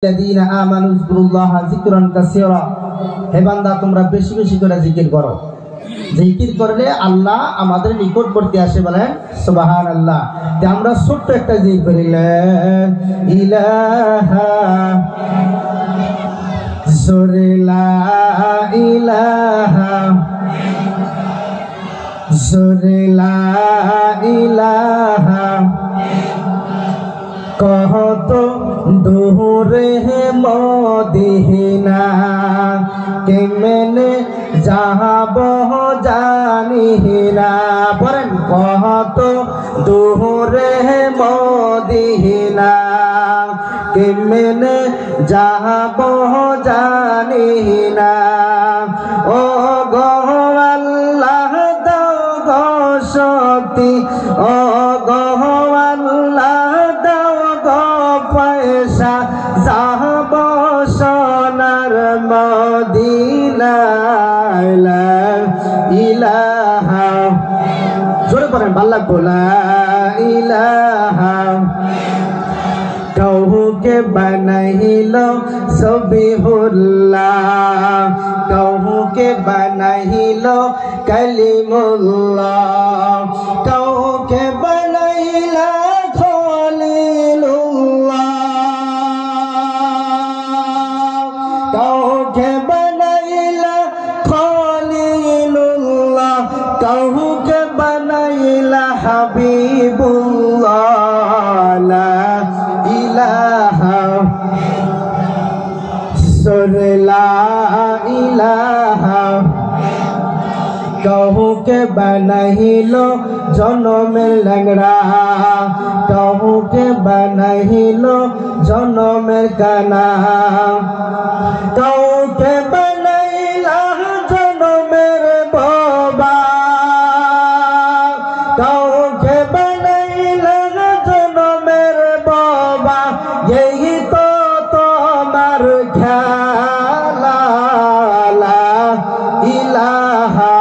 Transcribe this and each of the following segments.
الذين آمنوا اذكروا الله ذكرا كثيرا হে বান্দা তোমরা বেশি বেশি করে জিকির করো। জিকির করলে আল্লাহ আমাদের নিকটবর্তী আসে বলেন সুবহানাল্লাহ। তে আমরা ছোট্ট একটা জিকির করি লা ইলাহা জোরে লা ইলাহা জোরে লা ইলাহা কত দূরে মদিনা কেমনে যাব জানি না। বলেন কত দূরে মদিনা কেমনে যাব জানি না। ও গো আল্লাহ দাও গো শক্তি, ও গো আল্লাহ দাও গো পয়সা, যাব সোনার মদিনা। লা ইলাহা জোরে পড়েন ভালো লাগবো। লা ইলাহা কাউকে বানাইলো সবিহুল্লাহ, কাউকে বানাইলো কালিমুল্লাহ, কাউকে বানাইলা খলিলুল্লাহ, কাউকে বানাইলা খলিলুল্লাহ, কাউকে বানাইলা হাবিবুল্লাহ। লা ইলাহা জোরে লা ইলাহা কাউকে বানাইলো জনমের ল্যাংড়া, কাউকে বানাইলো জনমের কানা, কাউকে বানাইলা জনমের বাবা, কাউকে বানাইলা জনমের বাবা। এই তো তোমার খেলা। লা ইলাহা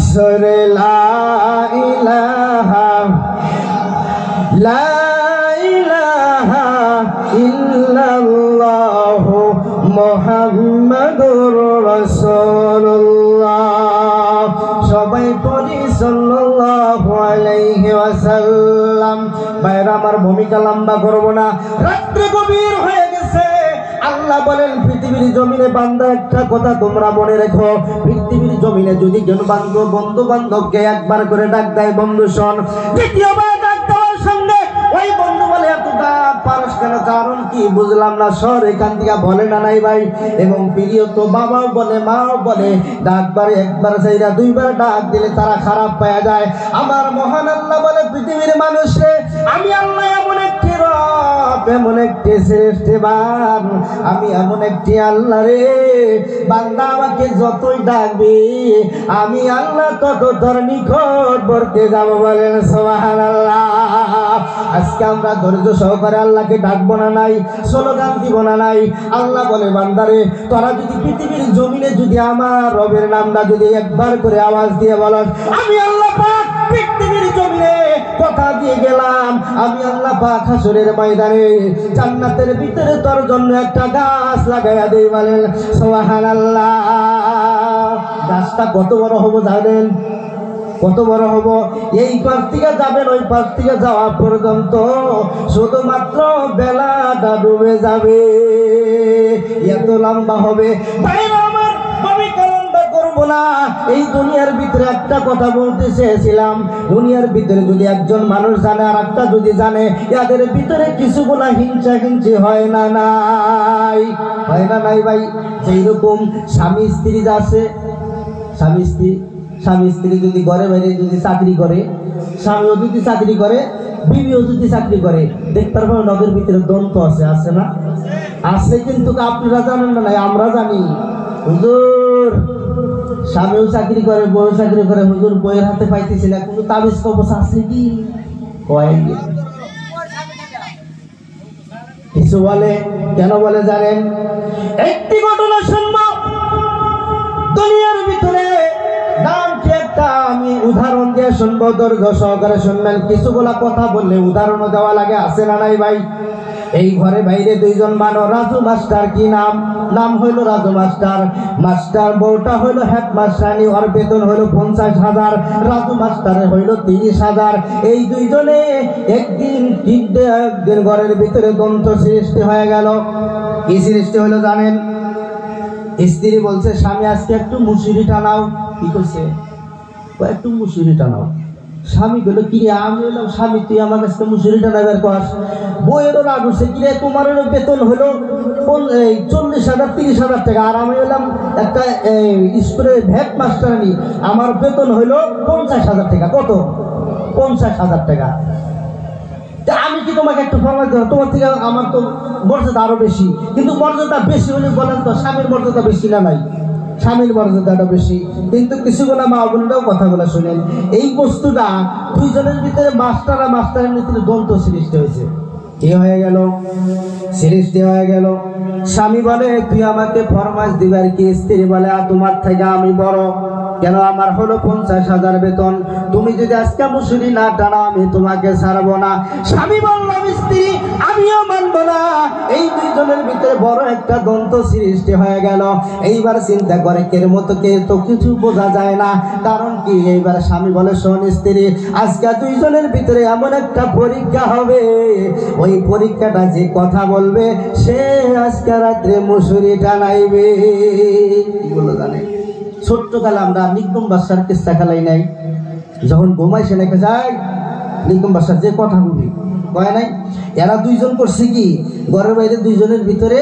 জোরে লা ইলাহা লা ইলাহা ইল্লাল্লাহু মুহাম্মাদুর রাসূলুল্লাহ। সবাই পড়ি সাল্লাল্লাহু আলাইহি ওয়াসাল্লাম। ভাইরা আমার ভূমিকা লম্বা করব না, রাত্রি গভীর হয়ে গেছে। আল্লাহ বলেন পৃথিবীর জমিনে বান্দা একটা কথা তোমরা মনে রেখো, পৃথিবীর জমিনে যদি কেউ বন্ধু বান্ধবকে একবার করে ডাক দেয় বন্ধু শোন, দ্বিতীয়বার ডাক দেওয়ার সঙ্গে ওই বন্ধু বলে এত ডাক পারস কেন, কারণ কি বুঝলাম না, সর এখান থেকে বলে না নাই ভাই। এবং প্রিয় তো বাবাও বলে মাও বলে ডাকবারে একবার সেইরা দুইবার ডাক দিলে তারা খারাপ পাওয়া যায়। আমার মহান আল্লাহ বলে পৃথিবীর মানুষে আমি আল্লাহ এমন একটি রব, এমন একটি শ্রেষ্ঠবান, আমি এমন একটি আল্লাহ রে, বান্দা আমাকে যতই ডাকবে আমি আল্লাহ তত তোর নিকটবর্তী যাব। বলেন সুবহানাল্লাহ। আজকে আমরা ধৈর্য সহকারে আল্লাহকে ডাকবো না নাই, স্লোগান দিব না নাই। আল্লাহ বলে বান্দারে তোরা যদি পৃথিবীর জমিনে যদি আমার রবের নামটা যদি একবার করে আওয়াজ দিয়ে বলো, আমি আল্লাহ পাক পৃথিবীর জমিনে কথা দিয়ে গেলাম, আমি আল্লাহ পাক হাসরের ময়দানে জান্নাতের ভিতরে তোর জন্য একটা গাছ লাগাইয়া দেই। বলেন সুবহানাল্লাহ। গাছটা কত বড় হবো জানেন? কত বড় হবো? এই পাশ থেকে যাবেন ওই পাশ থেকে যাওয়া পর্যন্ত শুধুমাত্র বেলাটা ডুবে যাবে, এত লম্বা হবে। ভাইরা আমার ভূমিকা লম্বা করবো না। এই দুনিয়ার ভিতরে একটা কথা বলতে চেয়েছিলাম, দুনিয়ার ভিতরে যদি একজন মানুষ জানে আর একটা যদি জানে, এদের ভিতরে কিছুগুলা হিংসা হিংসি হয় না নাই? হয় না নাই ভাই? সেই রকম স্বামী স্ত্রী আছে, স্বামী স্ত্রী যদি ঘরে বাইরে যদি চাকরি করে, স্বামীও যদি চাকরি করে, বিবিও যদি চাকরি করে, দেখতে পারবেন নগরের ভিতরে দ্বন্দ্ব আছে, আছে না? আছে, কিন্তু আপনারা জানেন না, নাই আমরা জানি। হুজুর স্বামীও চাকরি করে, বউ চাকরি করে, হুজুর বইয়ের হাতে পাইতেছি না, কিন্তু তাবিজ কবচ আছে কি? কিছু বলে, কেন বলে জানেন? একটি ঘটনা শুনবো দুনিয়ার ভিতরে, নাম কি একটা আমি উদাহরণ দিয়ে শুনবো, ধৈর্য সহকারে শুনবেন। কিছুগুলা কথা বললে উদাহরণ দেওয়া লাগে, আছে না নাই ভাই? এই ঘরে বাইরে দুইজন মানুষ, রাজু মাস্টার, কি নাম? নাম হইল রাজু মাস্টার। মাস্টার বউটা হইল হেডমাস্টারনি, ওর বেতন হইল 50,000, রাজু মাস্টারের হইল 30,000। এই দুইজনে একদিন ঘরের ভিতরে দ্বন্দ্ব সৃষ্টি হয়ে গেল। কি সৃষ্টি হইল জানেন? স্ত্রী বলছে, স্বামী আজকে একটু মুসুরি টানাও। কি করছে? একটু মুসুরি টানাও। স্বামী বললো, কিরে? আমি বললাম, স্বামী তুই আমার কাছে মুসুরি টানাবার কর। বইয়েরও রাগ উঠছে, কিরে তোমার বেতন হলো 40,000 30,000 টাকা, আর আমি বললাম একটা স্কুলের হেড মাস্টার নি, আমার বেতন হইলো 50,000 টাকা। কত? 50,000 টাকা। আমি কি তোমাকে একটু ফরমাইশ দেবো? তোমার থেকে আমার তো মর্যাদা আরো বেশি, কিন্তু মর্যাদা বেশি হলে বলেন তো স্বামীর মর্যাদা বেশি না নাই? স্বামীর মর্যাদাটা বেশি। কিন্তু কিছুগুলো মা বোনরাও কথাগুলো শুনেন। এই বস্তুটা দুইজনের ভিতরে মাস্টার আর মাস্টারের ভিতরে দ্বন্দ্ব সৃষ্টি হয়েছে। কি হয়ে গেল? সৃষ্টি হয়ে গেল। স্বামী বলে, তুই আমাকে ফরমাইশ দিবার কি? স্ত্রী বলে, তোমার থেকে আমি বড়, কেন? আমার হলো 50,000 বেতন, তুমি যদি আজকে মুসুরি না টানা আমি তোমাকে ছাড়বো না। স্বামী বললাম, স্ত্রী আমিও মানবো না। এই দুইজনের ভিতরে বড় একটা দ্বন্দ্ব সৃষ্টি হয়ে গেল। এইবার চিন্তা করে কের মতো কে তো কিছু বোঝা যায় না, কারণ কি? এইবার স্বামী বলে, শোন স্ত্রী, আজকে দুইজনের ভিতরে এমন একটা পরীক্ষা হবে, ওই পরীক্ষাটা যে কথা বলবে সে আজকে রাত্রে মুসুরি টানাইবে। কি বলো জানে? ছোট্টকালে আমরা নিকুম বাদশার কিস্সা খেলাই নাই? যখন ঘুমাই সে লেখা যায় নিকুম বাদশার যে কথা বলি কয় নাই? এরা দুইজন করছে কি, ঘরের বাইরে দুইজনের ভিতরে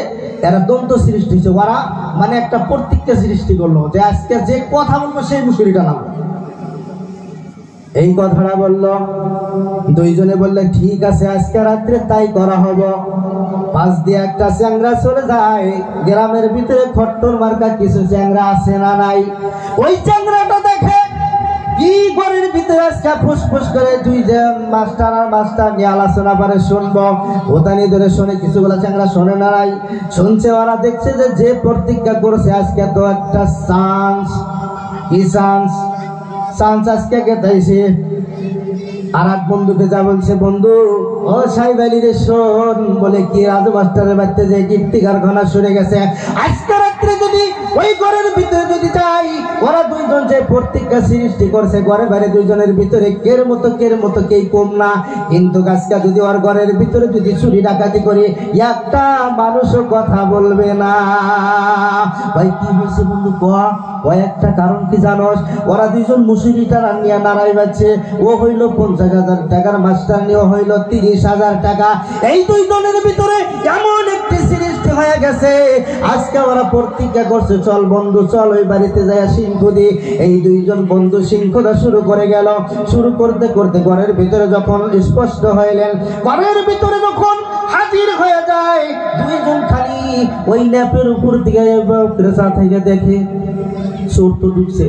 এরা দ্বন্দ্ব সৃষ্টি হয়েছে। ওরা মানে একটা প্রতিজ্ঞা সৃষ্টি করলো যে আজকে যে কথা বলবো সেই মুসুরি টানাবো। এই কথাটা বললো, দুইজনে বললে ঠিক আছে আজকে রাত্রে তাই করা হবো। পাশ দিয়ে একটা চ্যাংরা চলে যায়, গ্রামের ভিতরে খট্টর মার্কা কিছু চ্যাংরা আছে না নাই? ওই চ্যাংরাটা দেখে কি ঘরের ভিতরে আজকে ফুসফুস করে দুইজন মাস্টার আর মাস্টার নিয়ে আলোচনা করে শুনবো। ওদানি ধরে শুনে, কিছুগুলা চ্যাংরা শোনে না নাই, শুনছে। ওরা দেখছে যে প্রতিজ্ঞা করেছে আজকে তো একটা চান্স। কি চান্স? চান্স আজকে গেতাইছে। আর এক বন্ধুকে যা বলছে, বন্ধু ও সাহেব আলী রে শোন, বলে কি? রাজু মাস্টারের বাড়িতে যে কীর্তি কারখানা সরে গেছে, আজকে রাত্রে যদি ওই ঘরের ভিতরে যদি যাই, ওরা দুইজন যে প্রতিজ্ঞা সৃষ্টি করছে ঘরে বাইরে দুইজনের ভিতরে কের মতো কেই কম না, কিন্তু আজকে যদি ওর ঘরের ভিতরে যদি চুরি ডাকাতি করি একটা মানুষও কথা বলবে না। ভাই কি হয়েছে বন্ধু? ওই একটা কারণ কি জানোস? ওরা দুইজন মুসুরিটা নিয়ে নাড়াই বাচ্ছে। ও হইল 50,000 টাকার মাস্টার, নিয়ে হইল 30,000 টাকা। এই দুইজনের ভিতরে এমন একটি সৃষ্টি হয়ে গেছে, আজকে ওরা প্রতিজ্ঞা করছে, চল বন্ধু চল ওই বাড়িতে যায় সিংহ দি। এই দুইজন বন্ধু সিংহটা শুরু করে গেল। শুরু করতে করতে ঘরের ভিতরে যখন স্পষ্ট হইলেন, ঘরের ভিতরে যখন হাজির হয়ে যায়, দুইজন খালি ওই ল্যাপের উপর দিকে প্রেসার থেকে দেখে চোর তো ঢুকছে।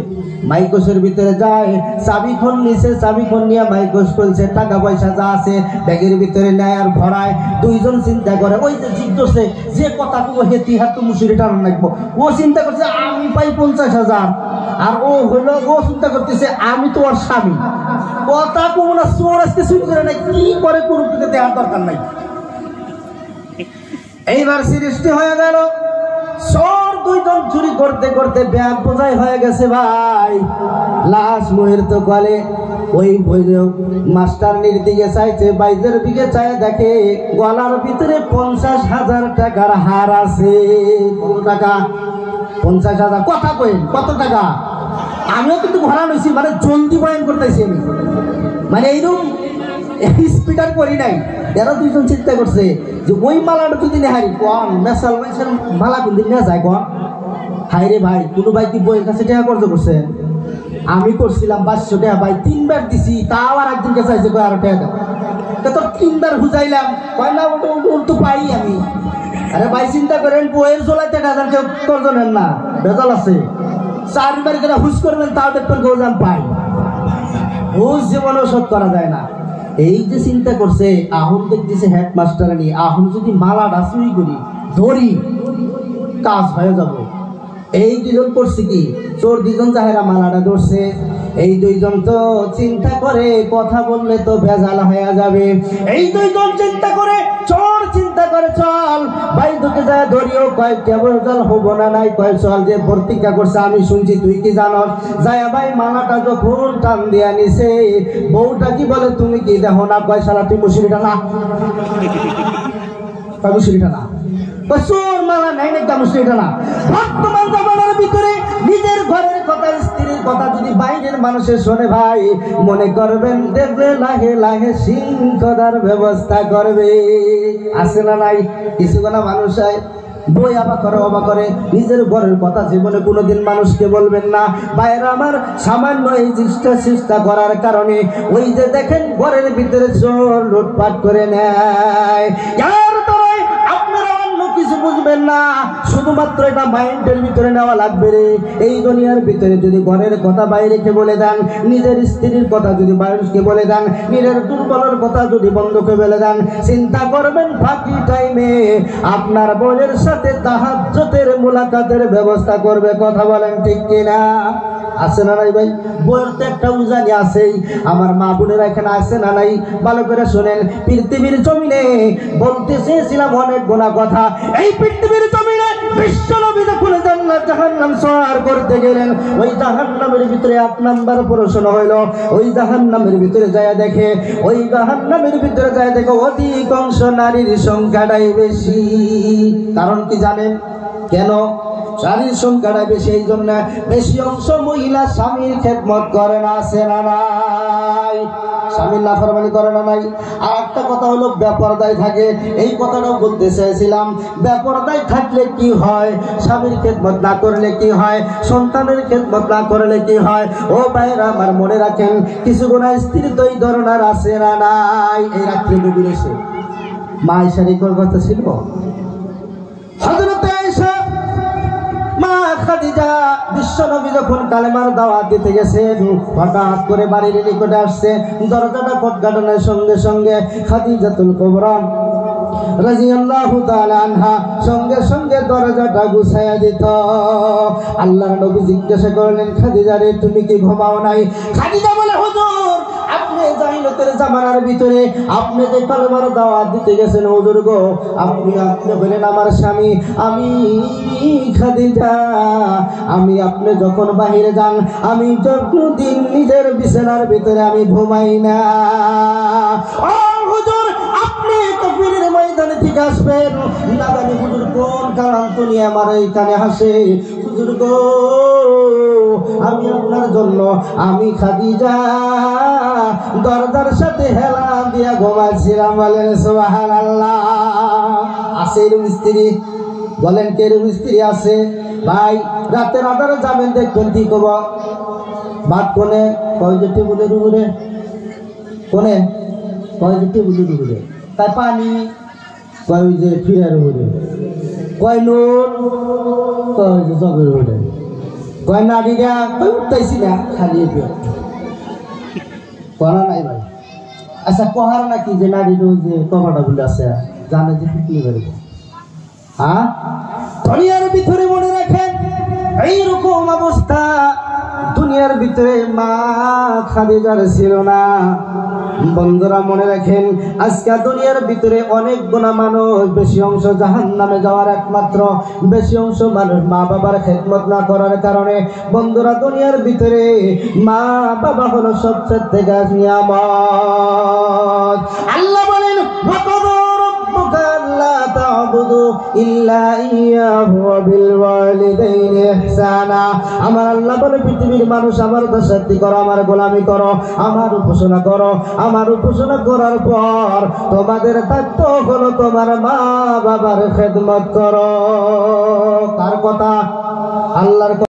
মাইকোসের ভিতরে যায়, চাবিখন নিছে, চাবিখন নিয়ে মাইকোস খুলছে, টাকা পয়সা যা আছে ব্যাগের ভিতরে নেয় আর ভরায়। দুইজন চিন্তা করে, ওই যে জিজ্ঞাসে যে কথা কব হেতি হাত মুসুরি টান রাখবো, ও চিন্তা করছে আমি পাই 50,000, আর ও হইল ও চিন্তা করতেছে আমি তো ওর স্বামী। কথা কব না, চোর আজকে চুরি করে নাই, কি করে কুরুপিতে দেওয়ার দরকার নাই। এইবার সৃষ্টি হয়ে গেল, চোর দুইজন চুরি করতে করতে ব্যাগ বোঝাই হয়ে গেছে। ভাই লাশ মুহূর্ত কলে ওই মাস্টারনির দিকে চাইছে, বাইজের দিকে চাই দেখে গলার ভিতরে 50,000 টাকার হার আছে। কত টাকা? 50,000। কথা কইন কত টাকা? আমিও কিন্তু ভরা নইছি, মানে জলদি বয়ান করতেছি আমি, মানে এইরকম স্পিডার করি নাই। এরা দুইজন চিন্তা করছে যে ওই মালাটা যদি নেহারি কন মেসাল মানুষের মালা কোন দিন নেওয়া যায় কন? হাই রে ভাই, কোনো ভাই কি বইয়ের কাছে টাকা খরচ করছে? আমি করছিলাম 500 টাকা, ভাই 3 বার দিছি, তাও আর একদিনকে চাইছে কয় আরো টাকা। তো 3 বার বুঝাইলাম, কয় না ওটা তো পাই আমি। আরে ভাই চিন্তা করেন, বইয়ের জোলাই টাকা কেউ করজ নেন না, বেজাল আছে। 4 বার করে হুস করবেন, তাও দেখবেন গোজান পাই। হুস জীবনেও শোধ করা যায় না। এই যে চিন্তা করছে, আহম দেখতেছে হেডমাস্টার নিয়ে, আহম যদি মালাটা চুরি করি ধরি কাজ হয়ে যাব। এই দুজন করছে কি, চোর দুজন যাহেরা মালাটা ধরছে, এই দুইজন তো চিন্তা করে কথা বললে তো ভেজাল হয়ে যাবে। এই দুইজন চিন্তা করে চল, চিন্তা করে চল ভাই তোকে যায় ধরিও, কয় কেবল জল হবো না নাই, কয় চল যে প্রতিজ্ঞা করছে আমি শুনছি তুই কি জানস। যায় ভাই মালাটা যখন টান দিয়া নিছে, বউটা কি বলে তুমি কি দেখো না, কয় শালা তুই মুশরিটা না, কয় মুশরিটা না, কয় চোর মালা নাই না মুশরিটা না। বর্তমান জামানার ভিতরে নিজের ঘরের কথা, স্ত্রীর কথা যদি বাইরের মানুষের শোনে ভাই, মনে করবেন দেখবে লাহে লাহে শৃঙ্খলার ব্যবস্থা করবে। আছে না নাই কিছু কোনা মানুষ হয় বই আবা করে নিজের ঘরের কথা জীবনে কোনোদিন মানুষকে বলবেন না। বাইরে আমার সামান্য এই চেষ্টা করার কারণে ওই যে দেখেন ঘরের ভিতরে চোর লুটপাট করে নেয়। আপনারা অন্য কিছু বুঝবেন না, শুধুমাত্র এটা মাইন্ডের ভিতরে নেওয়া লাগবে রে। এই দুনিয়ার ভিতরে যদি ঘরের কথা বাইরেকে বলে দেন, নিজের স্ত্রীর কথা যদি বাইরকে বলে দেন, নিজের দুর্বলের কথা যদি বন্ধুকে বলে দেন, চিন্তা করবেন ফাঁকি টাইমে আপনার বোনের সাথে তাহাজ্জুদের মুলাকাতের ব্যবস্থা করবে। কথা বলেন ঠিক কিনা? আছে না নাই ভাই? বইয়ের তো একটা উজানি আছেই। আমার মা বোনেরা এখানে আছে না নাই? ভালো করে শোনেন। পৃথিবীর জমিনে বলতে চেয়েছিলাম অনেক গোনা কথা। এই পৃথিবীর জমিনে বিশ্ব নবী যখন জান্নাত জাহান্নাম সওয়ার করতে গেলেন, ওই জাহান্নামের ভিতরে 1 নাম্বার প্রশ্ন হইল, ওই জাহান্নামের ভিতরে যায় দেখে, ওই জাহান্নামের ভিতরে যায় দেখে অধিকাংশ নারীর সংখ্যাটাই বেশি। কারণ কি জানেন কেন? নারীর সংখ্যাটা বেশি, এই জন্য বেশি অংশ মহিলা স্বামীর খেদমত করে না। আছে না নাই? স্বামীর নাফরমানি করে না নাই? আর একটা কথা হলো বেপরদায় থাকে। এই কথাটাও বলতে চাইছিলাম, বেপরদায় থাকলে কি হয়, স্বামীর খেদমত না করলে কি হয়, সন্তানের খেদমত না করলে কি হয়। ও ভাইরা আমার মনে রাখেন, কিছু গুণা স্ত্রী তো এই ধরনের আছে না নাই? এই রাত্রে নবীর এসে মা আয়েশার এই কথা ছিল, হযরত আয়েশা মা খাদিজা বিশ্ব নবী যখন কালেমার দাওয়াত দিতে গেছেন, হঠাৎ করে বাড়ির নিকটে আসছে, দরজাটা খটখটানোর সঙ্গে সঙ্গে খাদিজাতুল কুবরা রাদিয়াল্লাহু তাআলা আনহা সঙ্গে সঙ্গে দরজাটা গুছাইয়া দিত। আল্লাহর নবী জিজ্ঞাসা করলেন, খাদিজা রে তুমি কি ঘুমাও নাই? খাদিজা বলে, হুজুর আপনি জাহিলিয়াতের জামানার ভিতরে আপনি যে কালেমার দাওয়াত দিতে গেছেন, হুজুর গো আপনি বলেন আমার স্বামী আমি খাদিজা, আমি আপনি যখন বাহিরে যান আমি যতদিন নিজের বিছানার ভিতরে আমি ঘুমাই না। ও হুজুর আপনি কফিরের ময়দানে ঠিক আসবেন না জানি হুজুর কোন কারণ নিয়ে আমার এইখানে হাসে। হুজুর গো আমি আপনার জন্য আমি খাদিজা দরজার সাথে হেলা দিয়া ঘুমাচ্ছিলাম। বলেন সুবহানাল্লাহ। আছে এরকম স্ত্রী? বলেন কে এরকম স্ত্রী আছে? ভাই রাতের আধারে যাবেন দেখবেন কি কব ভাত কোনে কয় যে টেবিলের উপরে, কোনে কয় যে টেবিলের উপরে, তাই পানি কয় যে ফিরার উপরে, কয় নুন কয় যে জগের উপরে, কয় নারীরা কয় উঠতেছি না খালি পেট করা নাই ভাই। আচ্ছা কহার নাকি যে নারীর যে কপাটা গুলো আছে জানে যে পিকনি করবো? হ্যাঁ দুনিয়ার ভিতরে মনে রাখেন এইরকম অবস্থা দুনিয়ার ভিতরে মা খাদিজার ছিল না। বন্ধুরা মনে রাখেন আজকে দুনিয়ার ভিতরে অনেক গুণা মানুষ, বেশি অংশ জাহান্নামে যাওয়ার একমাত্র বেশি অংশ মানুষ মা বাবার খেদমত না করার কারণে। বন্ধুরা দুনিয়ার ভিতরে মা বাবা হলো সবচেয়ে থেকে নিয়ামত। আল্লাহ বলেন আমার আল্লাহ বলে পৃথিবীর মানুষ আমার দাসত্ব করো, আমার গোলামি করো, আমার উপাসনা করো। আমার উপাসনা করার পর তোমাদের দায়িত্ব হলো তোমার মা বাবার খেদমত করো। তার কথা আল্লাহর